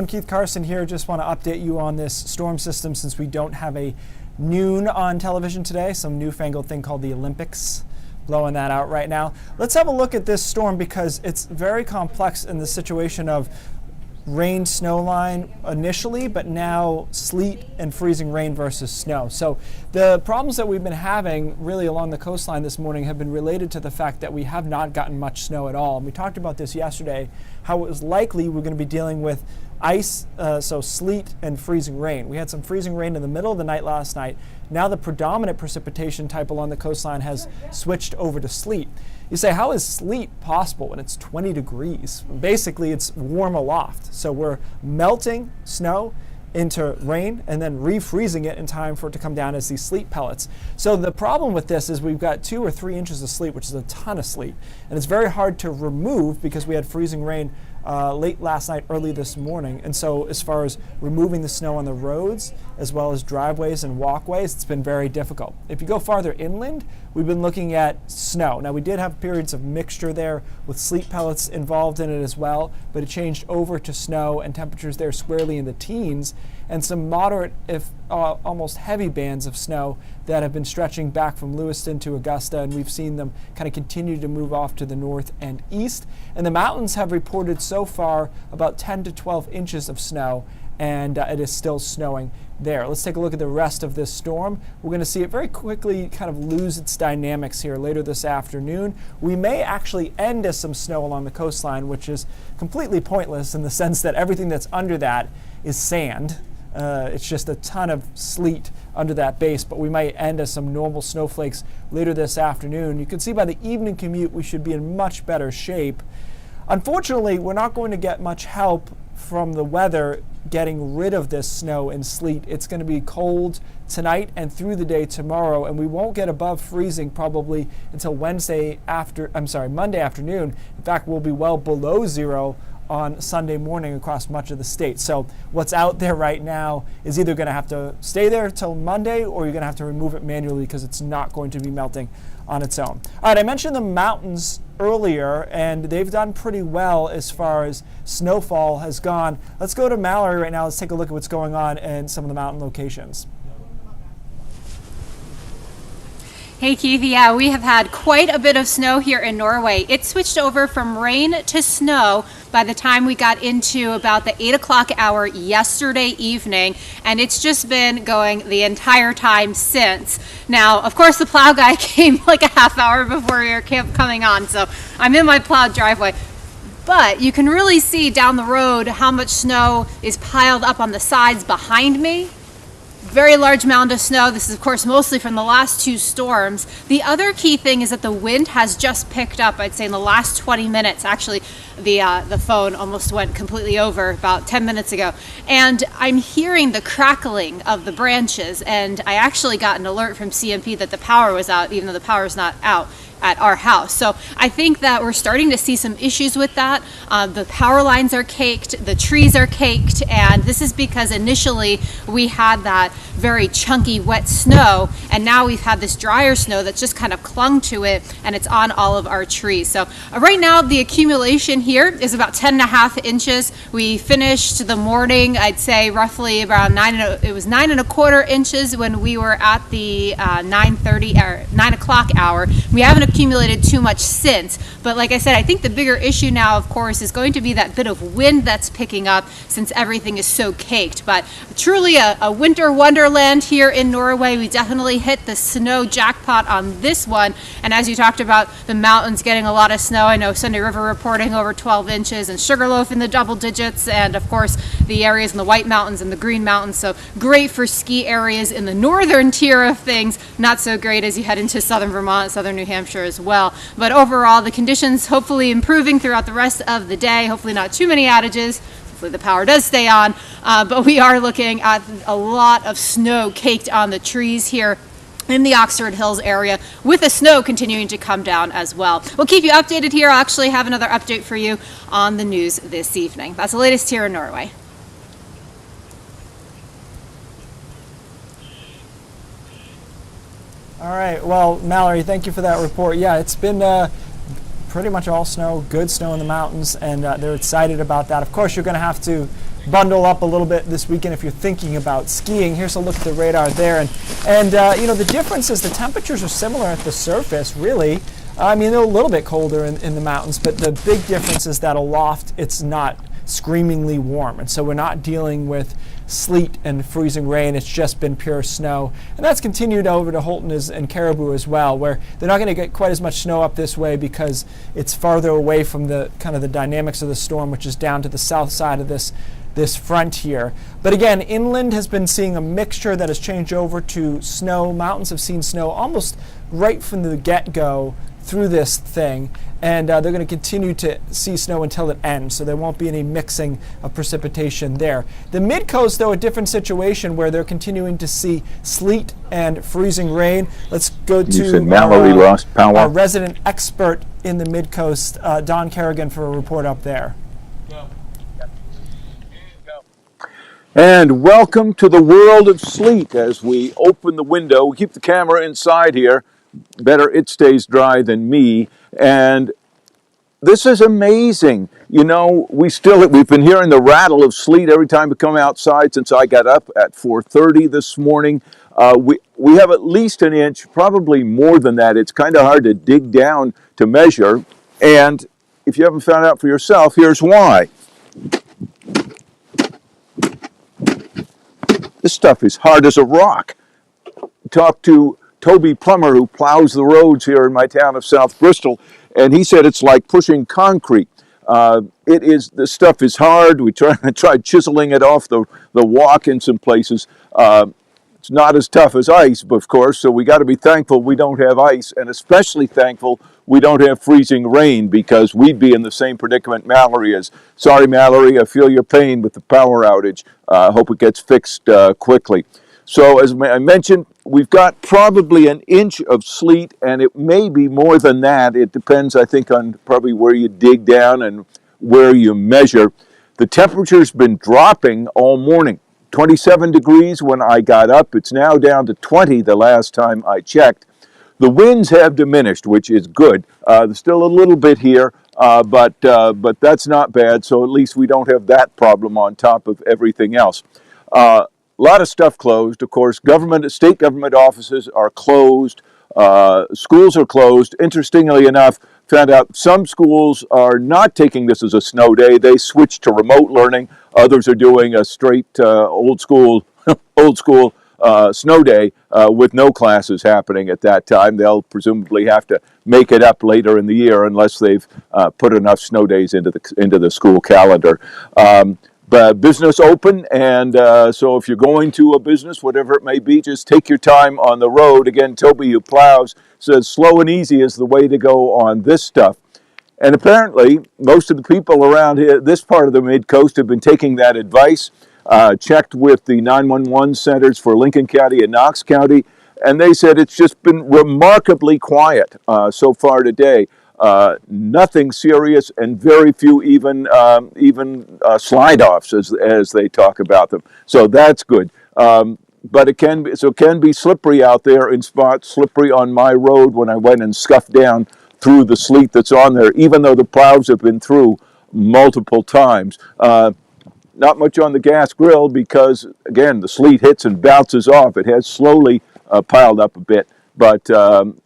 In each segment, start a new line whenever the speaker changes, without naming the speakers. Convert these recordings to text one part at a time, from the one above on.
everyone, Keith Carson here. Just want to update you on this storm system since we don't have a noon on television today. Some newfangled thing called the Olympics. Blowing that out right now. Let's have a look at this storm because it's very complex in the situation of rain snow line initially, but now sleet and freezing rain versus snow. So the problems that we've been having really along the coastline this morning have been related to the fact that we have not gotten much snow at all. And we talked about this yesterday, how it was likely we're going to be dealing with ice, so sleet and freezing rain. We had some freezing rain in the middle of the night last night. Now the predominant precipitation type along the coastline has switched over to sleet. You say, how is sleet possible when it's 20 degrees? Basically, it's warm aloft. So we're melting snow into rain and then refreezing it in time for it to come down as these sleet pellets. So the problem with this is we've got 2 or 3 inches of sleet, which is a ton of sleet. And it's very hard to remove because we had freezing rain late last night, early this morning. And so as far as removing the snow on the roads, as well as driveways and walkways, it's been very difficult. If you go farther inland, we've been looking at snow. Now we did have periods of mixture there with sleet pellets involved in it as well, but it changed over to snow and temperatures there squarely in the teens and some moderate, if almost heavy bands of snow that have been stretching back from Lewiston to Augusta, and we've seen them kind of continue to move off to the north and east. And the mountains have reported so far about 10 to 12 inches of snow, and it is still snowing there. Let's take a look at the rest of this storm. We're going to see it very quickly kind of lose its dynamics here later this afternoon. We may actually end as some snow along the coastline, which is completely pointless in the sense that everything that's under that is sand. It's just a ton of sleet under that base, but we might end as some normal snowflakes later this afternoon. You can see by the evening commute we should be in much better shape. Unfortunately, we're not going to get much help from the weather getting rid of this snow and sleet. It's going to be cold tonight and through the day tomorrow, and we won't get above freezing probably until Monday afternoon. In fact, we'll be well below zero on Sunday morning across much of the state. So what's out there right now is either going to have to stay there till Monday or you're going to have to remove it manually because it's not going to be melting on its own. All right, I mentioned the mountains earlier, and they've done pretty well as far as snowfall has gone. Let's go to Mallory right now. Let's take a look at what's going on in some of the mountain locations.
Hey Keith, yeah, we have had quite a bit of snow here in Norway. It switched over from rain to snow by the time we got into about the 8 o'clock hour yesterday evening, and it's just been going the entire time since. Now, of course, the plow guy came like a half hour before we were coming on, so I'm in my plowed driveway. But you can really see down the road how much snow is piled up on the sides behind me. Very large mound of snow. This is, of course, mostly from the last 2 storms. The other key thing is that the wind has just picked up, I'd say, in the last 20 minutes. Actually, the phone almost went completely over about 10 minutes ago. And I'm hearing the crackling of the branches, and I actually got an alert from CMP that the power was out, even though the power's not out at our house. So I think that we're starting to see some issues with that. The power lines are caked, the trees are caked, and this is because initially we had that very chunky wet snow, and now we've had this drier snow that's just kind of clung to it, and it's on all of our trees. So right now the accumulation here is about 10.5 inches. We finished the morning, I'd say roughly around 9.25 inches when we were at the 9:30 or 9 o'clock hour. We haven't accumulated too much since, but like I said, I think the bigger issue now, of course, is going to be that bit of wind that's picking up since everything is so caked. But truly a winter wonderland here in Norway. We definitely hit the snow jackpot on this one, and as you talked about the mountains getting a lot of snow, I know Sunday River reporting over 12 inches and Sugarloaf in the double digits, and of course the areas in the White Mountains and the Green Mountains, so great for ski areas in the northern tier of things, not so great as you head into southern Vermont, southern New Hampshire as well. But overall, the conditions hopefully improving throughout the rest of the day. Hopefully not too many outages. Hopefully the power does stay on. But we are looking at a lot of snow caked on the trees here in the Oxford Hills area, with the snow continuing to come down as well. We'll keep you updated here. I'll actually have another update for you on the news this evening. That's the latest here in Norway.
All right, well, Mallory, thank you for that report. Yeah, it's been pretty much all snow, good snow in the mountains, and they're excited about that. Of course, you're going to have to bundle up a little bit this weekend if you're thinking about skiing. Here's a look at the radar there, and the difference is the temperatures are similar at the surface, really. I mean, they're a little bit colder in the mountains, but the big difference is that aloft it's not screamingly warm, and so we're not dealing with sleet and freezing rain. It's just been pure snow, and that's continued over to Holton and Caribou as well, where they're not going to get quite as much snow up this way because it's farther away from the kind of the dynamics of the storm, which is down to the south side of this front here. But again, inland has been seeing a mixture that has changed over to snow. Mountains have seen snow almost right from the get-go through this thing, and they're going to continue to see snow until it ends, so there won't be any mixing of precipitation there. The Midcoast, though, a different situation where they're continuing to see sleet and freezing rain. Let's go to
Mallory lost power.
Our resident expert in the Midcoast, Don Kerrigan, for a report up there.
And welcome to the world of sleet. As we open the window, we keep the camera inside here. Better it stays dry than me. And this is amazing. You know, we've been hearing the rattle of sleet every time we come outside since I got up at 4:30 this morning. We have at least an inch, probably more than that. It's kind of hard to dig down to measure. And if you haven't found out for yourself, here's why. This stuff is hard as a rock. Talked to Toby Plummer, who plows the roads here in my town of South Bristol, and he said it's like pushing concrete. The stuff is hard. We tried chiseling it off the walk in some places. It's not as tough as ice, of course, so we got to be thankful we don't have ice, and especially thankful we don't have freezing rain, because we'd be in the same predicament Mallory is. Sorry, Mallory, I feel your pain with the power outage. Hope it gets fixed quickly. So as I mentioned, we've got probably an inch of sleet, and it may be more than that. It depends, I think, on probably where you dig down and where you measure. The temperature's been dropping all morning. 27 degrees when I got up. It's now down to 20 the last time I checked. The winds have diminished, which is good. There's still a little bit here, but that's not bad, so at least we don't have that problem on top of everything else. A lot of stuff closed, of course. State government offices are closed. Schools are closed. Interestingly enough, found out some schools are not taking this as a snow day. They switched to remote learning. Others are doing a straight old school snow day with no classes happening at that time. They'll presumably have to make it up later in the year unless they've put enough snow days into the school calendar. But business open, and so if you're going to a business, whatever it may be, just take your time on the road. Again, Toby, who plows, says slow and easy is the way to go on this stuff. And apparently, most of the people around here, this part of the Midcoast, have been taking that advice, checked with the 911 centers for Lincoln County and Knox County, and they said it's just been remarkably quiet so far today. Nothing serious, and very few even slide-offs, as they talk about them. So that's good. But it can be slippery out there in spots. Slippery on my road when I went and scuffed down through the sleet that's on there, even though the plows have been through multiple times. Not much on the gas grill because, again, the sleet hits and bounces off. It has slowly piled up a bit. But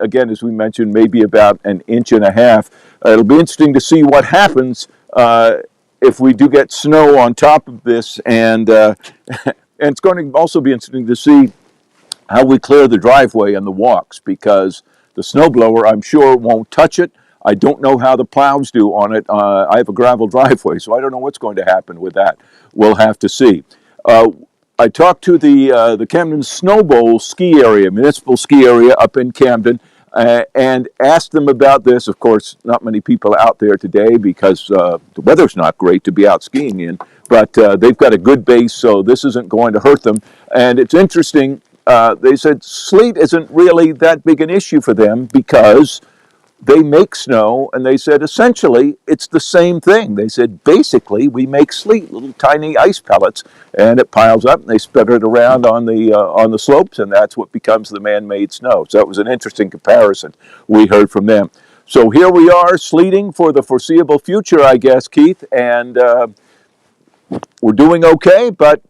again, as we mentioned, maybe about an inch and a half. It'll be interesting to see what happens if we do get snow on top of this. And it's going to also be interesting to see how we clear the driveway and the walks, because the snowblower, I'm sure, won't touch it. I don't know how the plows do on it. I have a gravel driveway, so I don't know what's going to happen with that. We'll have to see. I talked to the Camden Snow Bowl ski area, municipal ski area up in Camden, and asked them about this. Of course, not many people out there today because the weather's not great to be out skiing in, but they've got a good base, so this isn't going to hurt them. And it's interesting, they said sleet isn't really that big an issue for them because they make snow, and they said essentially it's the same thing. They said basically we make sleet, little tiny ice pellets, and it piles up and they spread it around on the slopes, and that's what becomes the man-made snow. So that was an interesting comparison we heard from them. So here we are, sleeting for the foreseeable future, I guess, Keith, and we're doing okay, but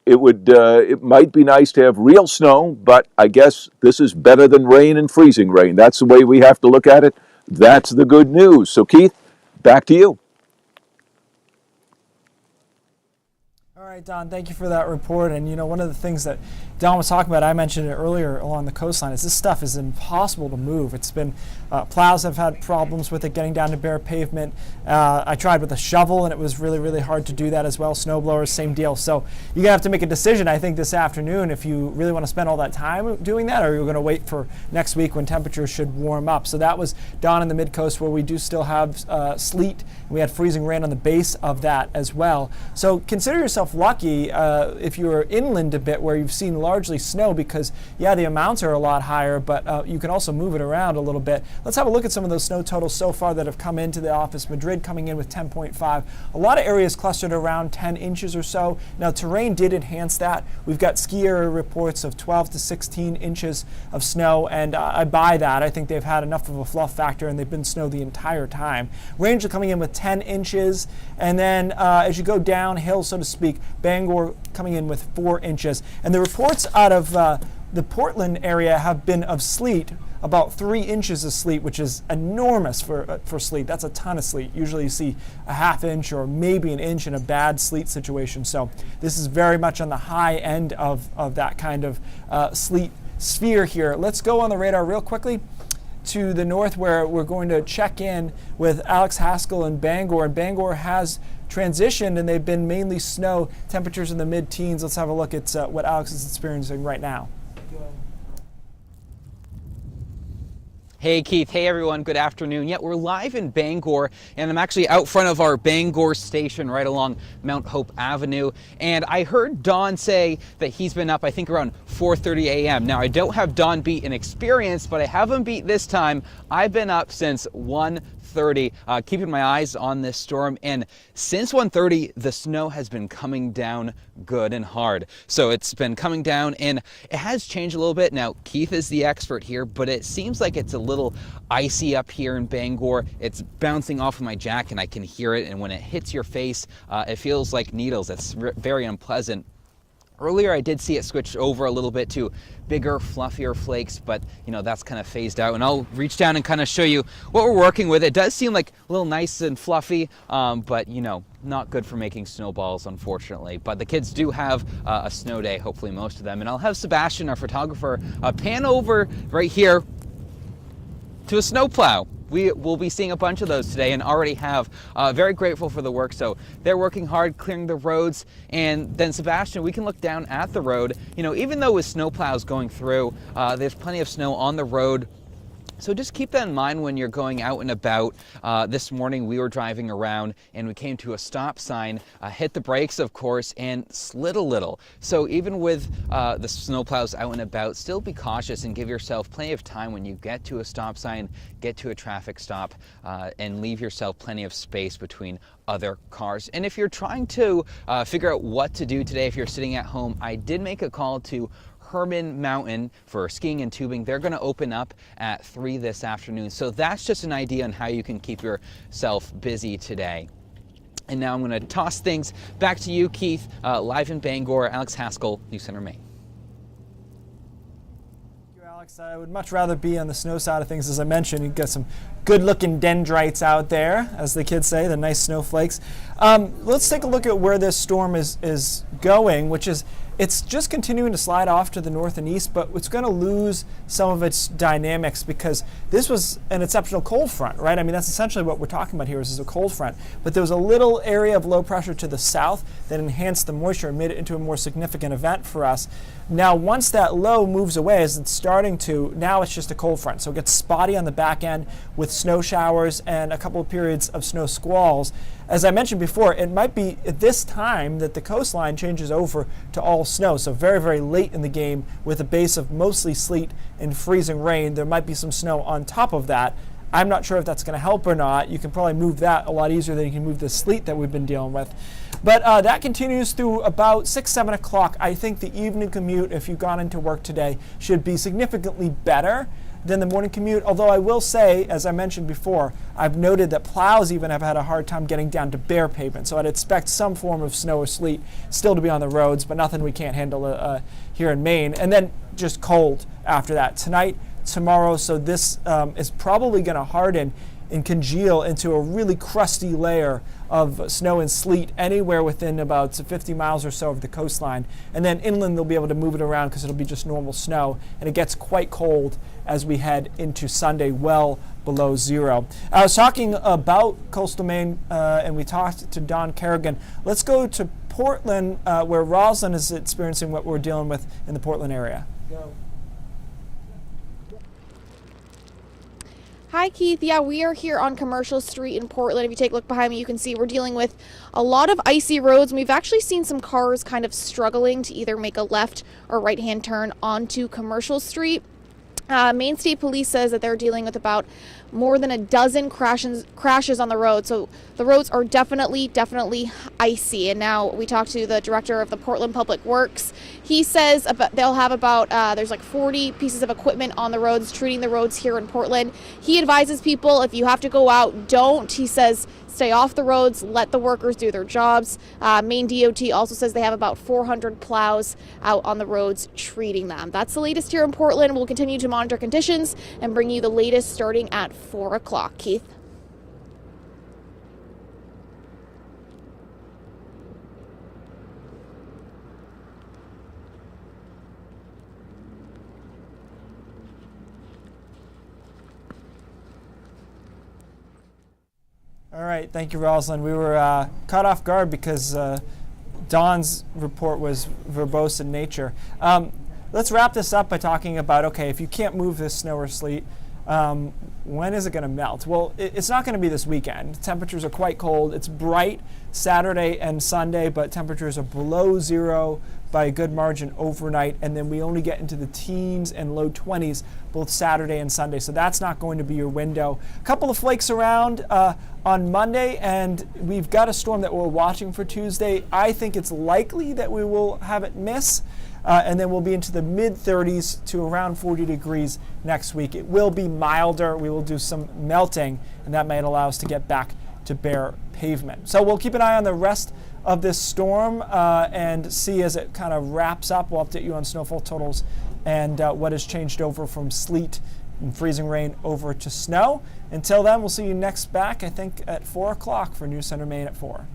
it might be nice to have real snow, but I guess this is better than rain and freezing rain. That's the way we have to look at it. That's the good news. So Keith, back to you.
All right, Don, thank you for that report. And, you know, one of the things that Don was talking about, I mentioned it earlier along the coastline, is this stuff is impossible to move. It's been, plows have had problems with it getting down to bare pavement. I tried with a shovel, and it was really, really hard to do that as well. Snow blowers, same deal. So you're going to have to make a decision, I think, this afternoon if you really want to spend all that time doing that, or you're going to wait for next week when temperatures should warm up. So that was Don in the Midcoast, where we do still have sleet. We had freezing rain on the base of that as well. So consider yourself lucky if you're inland a bit, where you've seen largely snow, because yeah, the amounts are a lot higher, but you can also move it around a little bit. Let's have a look at some of those snow totals so far that have come into the office. Madrid coming in with 10.5. A lot of areas clustered around 10 inches or so. Now terrain did enhance that. We've got ski area reports of 12 to 16 inches of snow, and I buy that. I think they've had enough of a fluff factor, and they've been snow the entire time. Ranger coming in with 10 inches, and then as you go downhill, so to speak, Bangor coming in with 4 inches. And the reports out of the Portland area have been of sleet, about 3 inches of sleet, which is enormous for sleet. That's a ton of sleet. Usually you see a half inch or maybe an inch in a bad sleet situation. So this is very much on the high end of that kind of sleet sphere here. Let's go on the radar real quickly to the north, where we're going to check in with Alex Haskell in Bangor. And Bangor has transitioned, and they've been mainly snow, temperatures in the mid-teens. Let's have a look at what Alex is experiencing right now.
Hey Keith, hey everyone, good afternoon. Yeah, we're live in Bangor, and I'm actually out front of our Bangor station right along Mount Hope Avenue. And I heard Don say that he's been up, I think, around 4:30 a.m. Now, I don't have Don beat in experience, but I have him beat this time. I've been up since 1:30, keeping my eyes on this storm, and since 1:30 the snow has been coming down good and hard. So it's been coming down, and it has changed a little bit. Now Keith is the expert here, but it seems like it's a little icy up here in Bangor. It's bouncing off of my jacket and I can hear it, and when it hits your face it feels like needles. It's very unpleasant. Earlier I did see it switch over a little bit to bigger, fluffier flakes, but you know, that's kind of phased out. And I'll reach down and kind of show you what we're working with. It does seem like a little nice and fluffy, but you know, not good for making snowballs, unfortunately. But the kids do have a snow day, hopefully most of them. And I'll have Sebastian, our photographer, pan over right here to a snowplow. We will be seeing a bunch of those today, and already have. Very grateful for the work. So they're working hard clearing the roads, and then Sebastian, we can look down at the road. You know, even though with snowplows going through, there's plenty of snow on the road. So just keep that in mind when you're going out and about. This morning we were driving around and we came to a stop sign, hit the brakes of course, and slid a little. So even with the snowplows out and about, still be cautious and give yourself plenty of time when you get to a stop sign, get to a traffic stop, and leave yourself plenty of space between other cars. And if you're trying to figure out what to do today, if you're sitting at home, I did make a call to Herman Mountain for skiing and tubing. They're going to open up at 3 this afternoon. So that's just an idea on how you can keep yourself busy today. And now I'm going to toss things back to you, Keith, live in Bangor. Alex Haskell, CENTER Maine.
Thank you, Alex. I would much rather be on the snow side of things. As I mentioned, you've got some good-looking dendrites out there, as the kids say, the nice snowflakes. Let's take a look at where this storm is going, which is it's just continuing to slide off to the north and east, but it's going to lose some of its dynamics because this was an exceptional cold front, right? I mean, that's essentially what we're talking about here is a cold front. But there was a little area of low pressure to the south that enhanced the moisture and made it into a more significant event for us. Now, once that low moves away, as it's starting to, now it's just a cold front. So it gets spotty on the back end with snow showers and a couple of periods of snow squalls. As I mentioned before, it might be at this time that the coastline changes over to all snow. So very, very late in the game with a base of mostly sleet and freezing rain. There might be some snow on top of that. I'm not sure if that's going to help or not. You can probably move that a lot easier than you can move the sleet that we've been dealing with. But that continues through about 6, 7 o'clock. I think the evening commute, if you've gone into work today, should be significantly better than the morning commute, although I will say, as I mentioned before, I've noted that plows even have had a hard time getting down to bare pavement. So I'd expect some form of snow or sleet still to be on the roads, but nothing we can't handle here in Maine. And then just cold after that. Tonight, tomorrow, so this is probably going to harden and congeal into a really crusty layer of snow and sleet anywhere within about 50 miles or so of the coastline. And then inland they'll be able to move it around because it'll be just normal snow. And it gets quite cold as we head into Sunday, well below zero. I was talking about coastal Maine and we talked to Don Kerrigan. Let's go to Portland where Rosalind is experiencing what we're dealing with in the Portland area. Go.
Hi, Keith. Yeah, we are here on Commercial Street in Portland. If you take a look behind me, you can see we're dealing with a lot of icy roads. And we've actually seen some cars kind of struggling to either make a left or right-hand turn onto Commercial Street. Maine State Police says that they're dealing with about more than a dozen crashes on the road. So the roads are definitely icy. And now we talked to the director of the Portland Public Works. He says they'll have about, there's like 40 pieces of equipment on the roads, treating the roads here in Portland. He advises people, if you have to go out, don't. He says, stay off the roads, let the workers do their jobs. Maine DOT also says they have about 400 plows out on the roads treating them. That's the latest here in Portland. We'll continue to monitor conditions and bring you the latest starting at 4 o'clock. Keith?
All right, thank you, Rosalind. We were caught off guard because Don's report was verbose in nature. Let's wrap this up by talking about, okay, if you can't move this snow or sleet, when is it going to melt? Well, it's not going to be this weekend. Temperatures are quite cold. It's bright Saturday and Sunday, but temperatures are below zero by a good margin overnight, and then we only get into the teens and low 20s both Saturday and Sunday, so that's not going to be your window. A couple of flakes around on Monday, and we've got a storm that we're watching for Tuesday. I think it's likely that we will have it miss, and then we'll be into the mid-30s to around 40 degrees next week. It will be milder. We will do some melting, and that might allow us to get back to bare pavement. So we'll keep an eye on the rest of this storm and see as it kind of wraps up. We'll update you on snowfall totals and what has changed over from sleet and freezing rain over to snow. Until then, we'll see you next back, I think, at 4 o'clock for News Center Maine at 4.